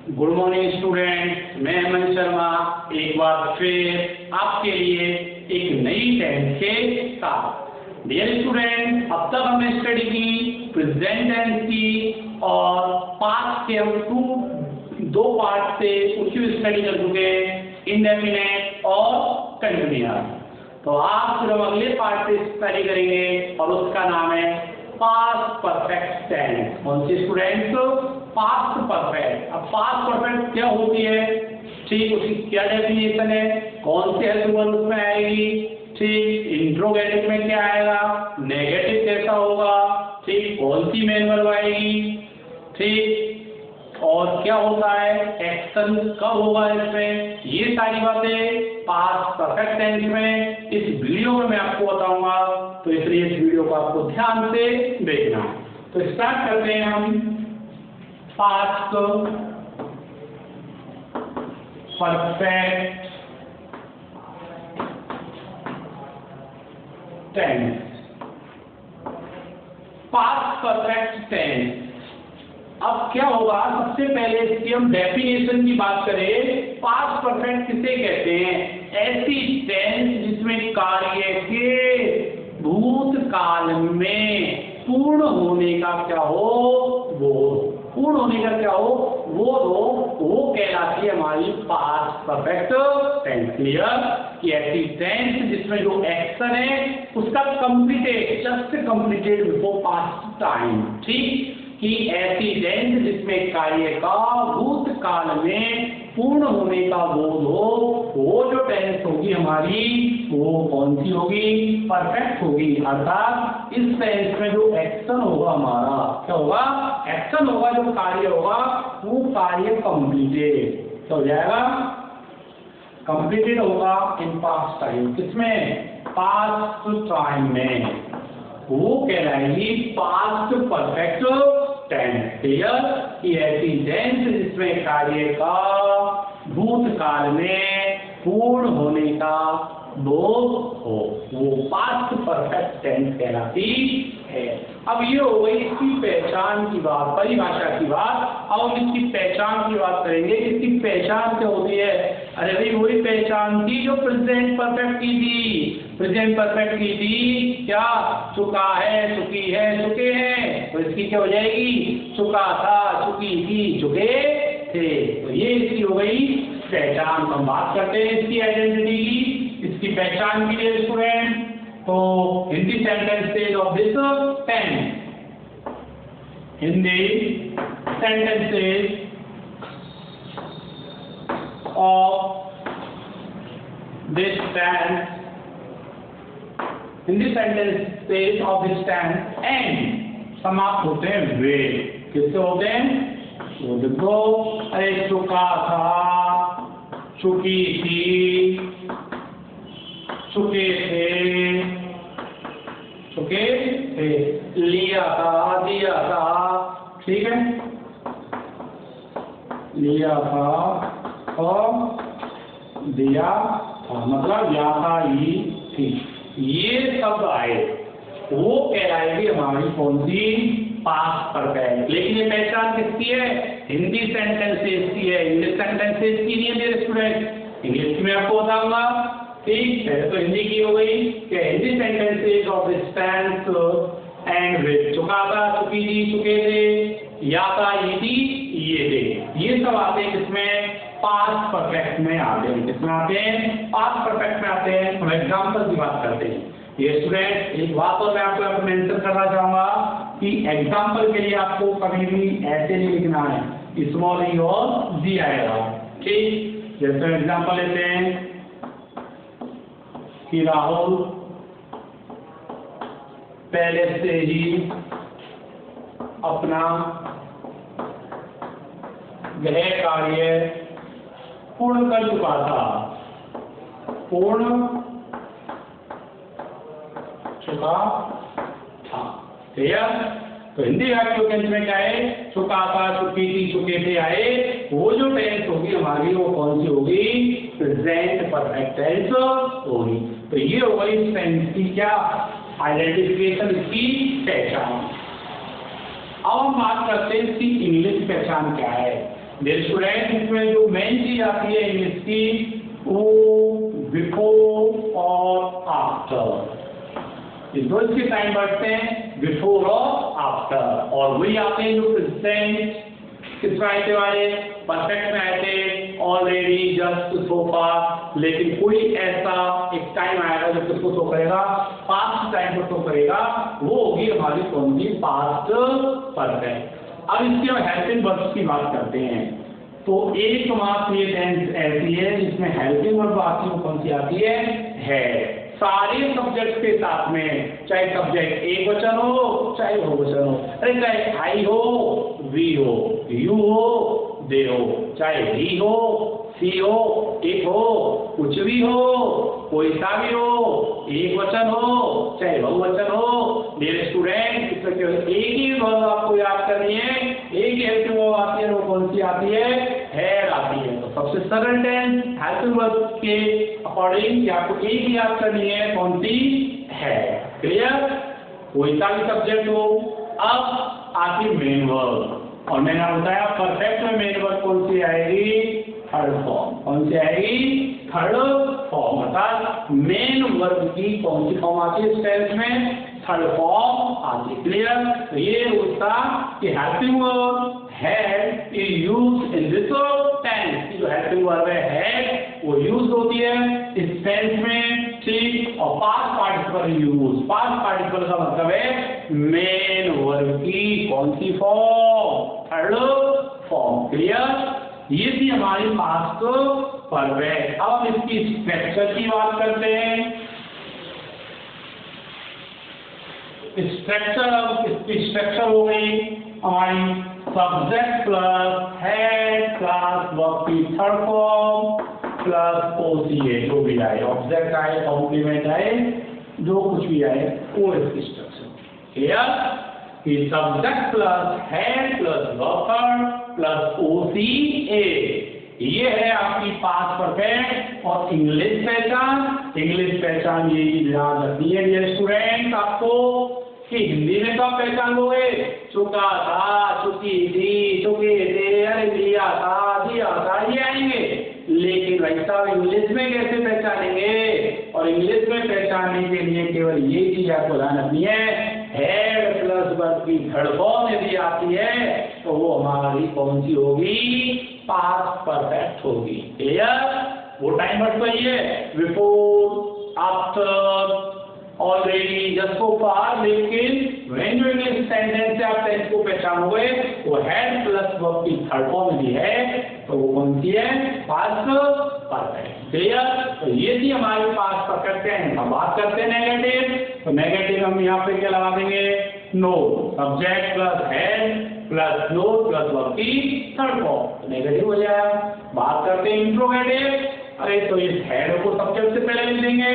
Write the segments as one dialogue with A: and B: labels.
A: Good morning student, मैं हेमंत शर्मा एक बार फिर आपके लिए एक नई टेंस के साथ। डियर स्टूडेंट, अब तक हमने स्टडी की प्रेजेंट टेंस की और पास्ट के हम दो पार्ट से उसकी स्टडी कर चुके हैं, इंडेफिनेट और कंटिन्यूअस। तो आज फिर हम अगले पार्ट से स्टडी करेंगे और उसका नाम है पास्ट परफेक्ट टेंस। कौन सी स्टूडेंट्स? Past perfect. अब पास्ट परफेक्ट क्या होती है, ठीक, उसकी क्या डेफिनेशन है, कौन से हेल्प उसमें आएगी, ठीक, इंट्रोगेटिव में क्या आएगा, नेगेटिव कैसा होगा, ठीक, कौन सी मेन वर्ब आएगी, ठीक, और क्या होता है, एक्शन कब होगा इसमें, ये सारी बातें पास्ट परफेक्ट टेंस में इस वीडियो में मैं आपको बताऊंगा। तो इसलिए इस वीडियो को आपको ध्यान से देखना। तो स्टार्ट करते हैं हम past perfect tense. Past perfect tense, अब क्या होगा, सबसे पहले इसकी हम डेफिनेशन की बात करें। पास्ट परफेक्ट किसे कहते हैं? ऐसी टेंस जिसमें कार्य के भूतकाल में पूर्ण होने का क्या हो, वो पूर्ण होने का क्या हो, वो कहलाती है हमारी पास्ट परफेक्ट टेंस। क्लियर? कि ऐसी टेंस जिसमें जो एक्शन है उसका completed, just completed before past time, ठीक, कि ऐसी टेंस जिसमें कार्य का भूतकाल में पूर्ण होने का बोध हो, वो जो टेंस होगी हमारी, वो कौन सी होगी? परफेक्ट होगी। अर्थात इस टेंस में जो एक्शन होगा हमारा, क्या होगा? एक्शन होगा, जो कार्य होगा वो कार्य कंप्लीटेड क्या हो जाएगा? कंप्लीटेड होगा इन पास्ट टाइम। किसमें? पास्ट टाइम में, वो कहलाएगी पास्ट परफेक्ट टेंस। क्लियर? कि ऐसी टेंस जिसमें कार्य का भूतकाल में पूर्ण होने का बोध हो, वो पास्ट परफेक्ट टेंस कहलाती है। अब ये हो गई इसकी पहचान की बात, परिभाषा की बात। अब हम इसकी पहचान की बात करेंगे। इसकी पहचान क्या होती है? अरे भाई वही पहचान थी जो प्रेजेंट परफेक्ट की थी। प्रेजेंट परफेक्ट की थी क्या? चुका है, चुकी है, चुके हैं, तो इसकी क्या हो जाएगी? चुका था, चुकी थी, चुके थे। तो ये इसकी हो गई पहचान। हम बात करते हैं इसकी आइडेंटिटी की, इसकी पहचान के लिए स्टूडेंट। तो Hindi sentences of this tense, Hindi sentences of this tense, Hindi sentences of this tense end समाप्त होते हैं वे। किससे होते हैं? वो देखो, अरे चुका था, चुकी थी, चुके थे, चुके थे, लिया था, दिया था, ठीक है, लिया था और दिया था, मतलब या था, ही थी, ये शब्द आए, वो कहलाएगी हमारी कौन सी? Past perfect. लेकिन ये पहचान किसकी है? हिंदी सेंटेंसेस की है, इंग्लिश सेंटेंसेस की नहीं है मेरे स्टूडेंट। इंग्लिश की मैं आपको बताऊंगा, ठीक है। तो हिंदी की हो गई कि Hindi sentences of this tense end with, चुका था, चुकी थी, चुके थे, या था, ये थी, ये थे, ये सब आते हैं किसमें? पास्ट परफेक्ट में आते हैं। किसमें आते हैं? पास्ट परफेक्ट में आते हैं। हम एग्जाम्पल की बात करते हैं। ये स्टूडेंट एक बात और मैं आपको मेंशन करना चाहूंगा कि एग्जाम्पल के लिए आपको कभी भी ऐसे नहीं लिखना है, स्मॉल ई और जी आएगा, ठीक। जैसे एग्जाम्पल लेते हैं कि राहुल पहले से ही अपना गृह कार्य पूर्ण कर चुका था, पूर्ण चुका था। क्लियर? तो हिंदी वाक्यांश में क्या है? चुका था, चुकी थी, चुके थे आए, वो जो टेंस होगी हमारी वो कौन सी होगी? प्रेजेंट परफेक्ट टेंस होगी। तो ये हो गई इस टेंस की क्या आइडेंटिफिकेशन, इसकी पहचान। अब हम बात करते हैं इसकी इंग्लिश पहचान क्या है। डियर स्टूडेंट, इसमें जो मेन चीज आती है इंग्लिश की वो बिफोर और आफ्टर, ये दो इसके टाइम बढ़ते हैं, बिफोर और आफ्टर। और वही आते हैं जो प्रेजेंट किसमें आए थे हमारे, परफेक्ट में आए थे, ऑलरेडी, जस्ट, सो फार। लेकिन कोई ऐसा एक टाइम आएगा जब किसको शो करेगा, पास्ट टाइम को शो करेगा, वो होगी हमारी कौन सी, पास्ट परफेक्ट। अब इसके हम हेल्पिंग वर्ब्स की बात करते हैं। तो एकमात्र ये टेंस ऐसी है जिसमें हेल्पिंग वर्ब आती है, वो कौन सी आती है। सारे सब्जेक्ट के साथ में, चाहे सब्जेक्ट एक वचन हो चाहे बहुवचन हो, अरे चाहे आई हो, वी हो, यू हो, दे हो, चाहे ही हो, सी हो, एक हो, कुछ भी हो, कोई सा भी हो, एक वचन हो चाहे बहुवचन हो। डियर स्टूडेंट, इसमें केवल एक ही वर्ब आपको याद करनी है, एक ही हेल्पिंग वर्ब आती है, वो कौन सी आती है आती है। तो सबसे सरल टेंस हेल्पिंग वर्ब के अकॉर्डिंग कि आपको एक ही याद करनी है, कौन सी है। क्लियर, कोई सा भी सब्जेक्ट हो। अब आती मेन वर्ब, और मैंने आपको बताया परफेक्ट में मेन वर्ब कौन सी आएगी, थर्ड फॉर्म। कौन सी आएगी, थर्ड फॉर्म। अर्थात मेन वर्ब की कौन सी फॉर्म आती है इस टेंस में, थर्ड फॉर्म आती है। क्लियर, तो ये होता कि helping verb had is used in this tense, की जो हेल्पिंग वर्ब है वो यूज होती है इस टेंस में, ठीक। और past participle use, past participle का मतलब है मेन वर्ब की कौन सी फॉर्म, थर्ड फॉर्म। क्लियर, ये थी हमारी पास्ट परफेक्ट। अब हम इसकी स्ट्रक्चर की बात करते हैं। स्ट्रक्चर, अब इसकी स्ट्रक्चर हो गई हमारी subject plus had plus verb की थर्ड फॉर्म प्लस ओसीए, जो भी आए, ऑब्जेक्ट आए, कॉम्प्लीमेंट आए, जो कुछ भी आए, वो इसकी स्ट्रक्चर। क्लियर, कि subject plus had plus verb plus OCA, ये है आपकी पास्ट परफेक्ट। और इंग्लिश पहचान, इंग्लिश पहचान ये ध्यान रखनी है डियर स्टूडेंट आपको, कि हिंदी में तो आप पहचान लोगे, चुका था, चुकी थी, चुके थे, अरे लिया था, दिया था, ये आएंगे। लेकिन भाई साहब इंग्लिश में कैसे पहचानेंगे, और इंग्लिश में पहचानने के लिए केवल ये चीज आपको ध्यान रखनी है, हेड प्लस वर्ब की थर्ड फॉर्म यदि आती है तो वो हमारी कौन सी होगी, पास्ट परफेक्ट होगी। क्लियर, वो टाइम वर्ड तो ये बिफोर, आफ्टर, ऑलरेडी, जस्ट, सो फार। लेकिन व्हेन जो इंग्लिश सेंटेंस से आप टेंस को पहचानोगे वो हेड प्लस वर्ब की थर्ड फॉर्म भी है, तो वो कौन सी है, पास्ट परफेक्ट। क्लियर, तो ये थी हमारी पास्ट परफेक्ट टेंस। अब बात करते हैं नेगेटिव। तो नेगेटिव हम यहाँ पे क्या लगा देंगे, no, subject plus had plus no plus verb की थर्ड फॉर्म, तो नेगेटिव हो जाएगा। बात करते हैं इंट्रोगेटिव। अरे तो इस हेड को सब्जेक्ट से पहले लिख देंगे,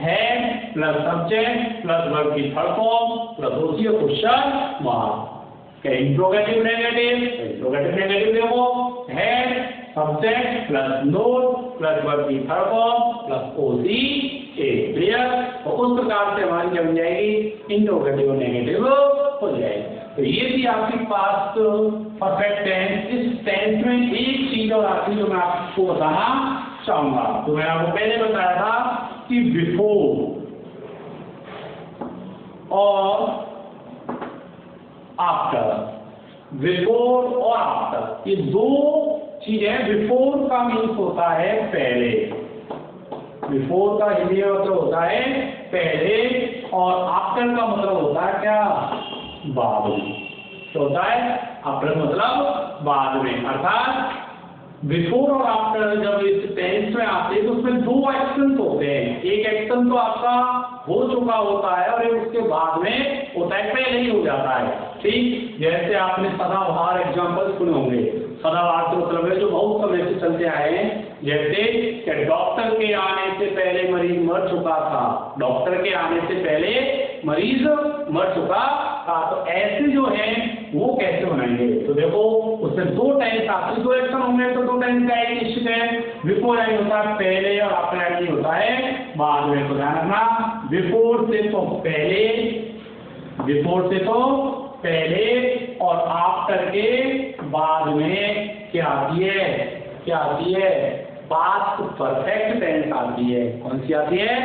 A: head plus subject plus verb की third form plus OCA question mark. क्या इंट्रोगेटिव नेगेटिव, इंट्रोगेटिव नेगेटिव देखो, head subject plus not plus verb की third form plus OCA. Clear, तो उस प्रकार से हमारी क्या बन जाएगी, इंट्रोगेटिव नेगेटिव हो जाएगी। तो ये थी आपकी पास्ट परफेक्ट टेंस। इस टेंस में एक चीज और आती है जो मैं आपको बताना चाहूंगा। तो मैं आपको पहले बताया था कि बिफोर और आफ्टर, बिफोर और आफ्टर ये दो चीजें। बिफोर का मीन्स होता है पहले, बिफोर का हिंदी में मतलब होता है पहले, और आफ्टर का मतलब होता है क्या, बाद में। तो होता है आफ्टर मतलब बाद में। अर्थात बिफोर और आफ्टर जब इस टेंस में आते हैं तो उसमें दो एक्शन होते हैं। एक एक्शन तो आपका हो चुका होता है और एक उसके बाद में होता है, पहले ही हो जाता है। ठीक, जैसे आपने सदाबहार एग्जाम्पल सुने होंगे। सदाबहार तो मतलब है जो बहुत समय से चलते आए हैं, जैसे कि डॉक्टर के आने से पहले मरीज मर चुका था, डॉक्टर के आने से पहले मरीज मर चुका था। तो ऐसे जो है वो कैसे बनाएंगे, तो देखो उसमें दो टेंस आते, दो एक्शन होंगे तो दो टेंस का एक निश्चित है। बिफोर आई होता है पहले और आफ्टर आई होता है बाद में। तो ध्यान रखना, बिफोर से तो पहले, बिफोर से तो पहले और आफ्टर के बाद में क्या आती है, क्या आती है, पास्ट परफेक्ट टेंस आती है। कौन सी आती है,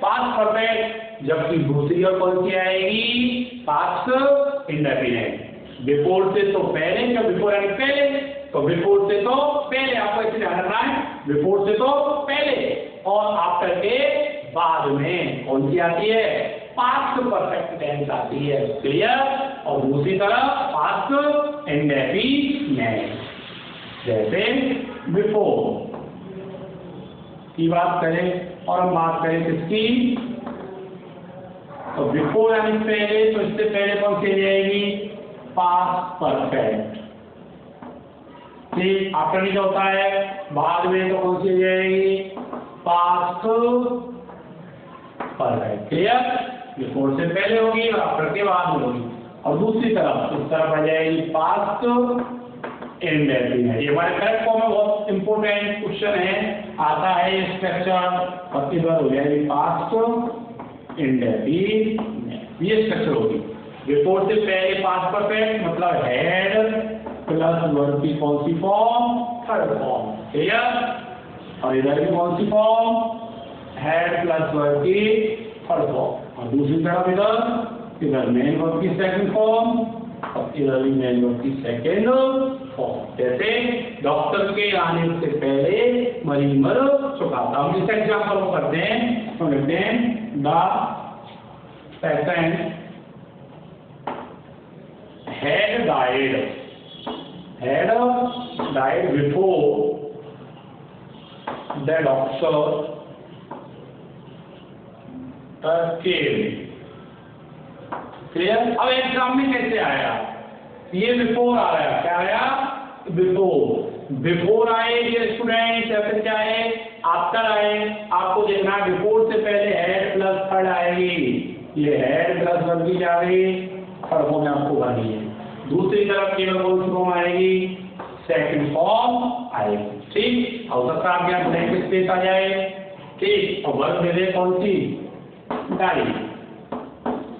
A: पास्ट परफेक्ट। जबकि दूसरी और कौन सी आएगी, पास्ट इंडेफिनिट। बिफोर से तो पहले, क्या बिफोर यानी पहले, तो बिफोर से तो पहले, आपको ऐसे ध्यान रखना है, बिफोर से तो पहले, और आफ्टर के बाद में कौन सी आती है, पास्ट परफेक्ट टेंस आती है। क्लियर। और दूसरी तरफ पास्ट इंडेफिनिट, जैसे बिफोर की बात करें और हम बात करें किसकी, तो बिफोर यानी पहले, तो इससे पहले कौन सी जाएगी, पास्ट परफेक्ट। ठीक, आफ्टर नहीं होता है, बाद में तो कौन सी जाएगी, पास्ट परफेक्ट। क्लियर। बिफोर से पहले होगी और आफ्टर के बाद में होगी। और दूसरी तरफ इस तरफ आ जाएगी पास्ट इंडेफिनिट। ये हमारे करेक्ट फॉर्म में बहुत इंपॉर्टेंट क्वेश्चन है, आता है ये स्ट्रक्चर, और इधर हो जाएगी पास्ट इंडेफिनिट। ये स्ट्रक्चर होगी। बिफोर से पहले पास्ट परफेक्ट मतलब हैड प्लस वर्ब की कौन सी फॉर्म, थर्ड फॉर्म। क्लियर। और इधर भी कौन सी फॉर्म, हैड प्लस वर्ब की थर्ड फॉर्म। और दूसरी तरफ इधर मेन वर्ब की सेकंड फॉर्म, और इधर भी मेन वर्ब की सेकंड फॉर्म। जैसे डॉक्टर के आने से पहले मरीज मर चुका था। हम इस एग्जाम्पल को करते हैं, तो लिखते हैं the patient had died before the doctor came। Clear. अब एग्जाम में कैसे आया, ये बिफोर आ रहा है, क्या आया, बिफोर। बिफोर आए ये स्टूडेंट, या फिर क्या है, आफ्टर आए। आपको देखना बिफोर से पहले हैड प्लस थर्ड आएगी, ये हैड प्लस वर्ब की जा रही थर्ड फॉर्म में आपको भरनी है। दूसरी तरफ केवल कौन सी फॉर्म आएगी, सेकंड फॉर्म आएगी। ठीक। हो सकता है आपके यहाँ ब्लैंक स्पेस आ जाए। ठीक। और वर्ब दे दे कौन सी, डाई।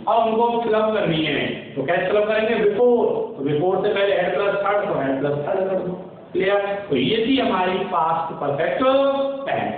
A: अब उनको फिलअप करनी है, तो कैसे फिलअप करेंगे, बिफोर। तो बिफोर से पहले हेड प्लस थर्ड, तो हेड प्लस थर्ड कर दो। क्लियर। तो ये थी हमारी पास्ट परफेक्ट टेंस।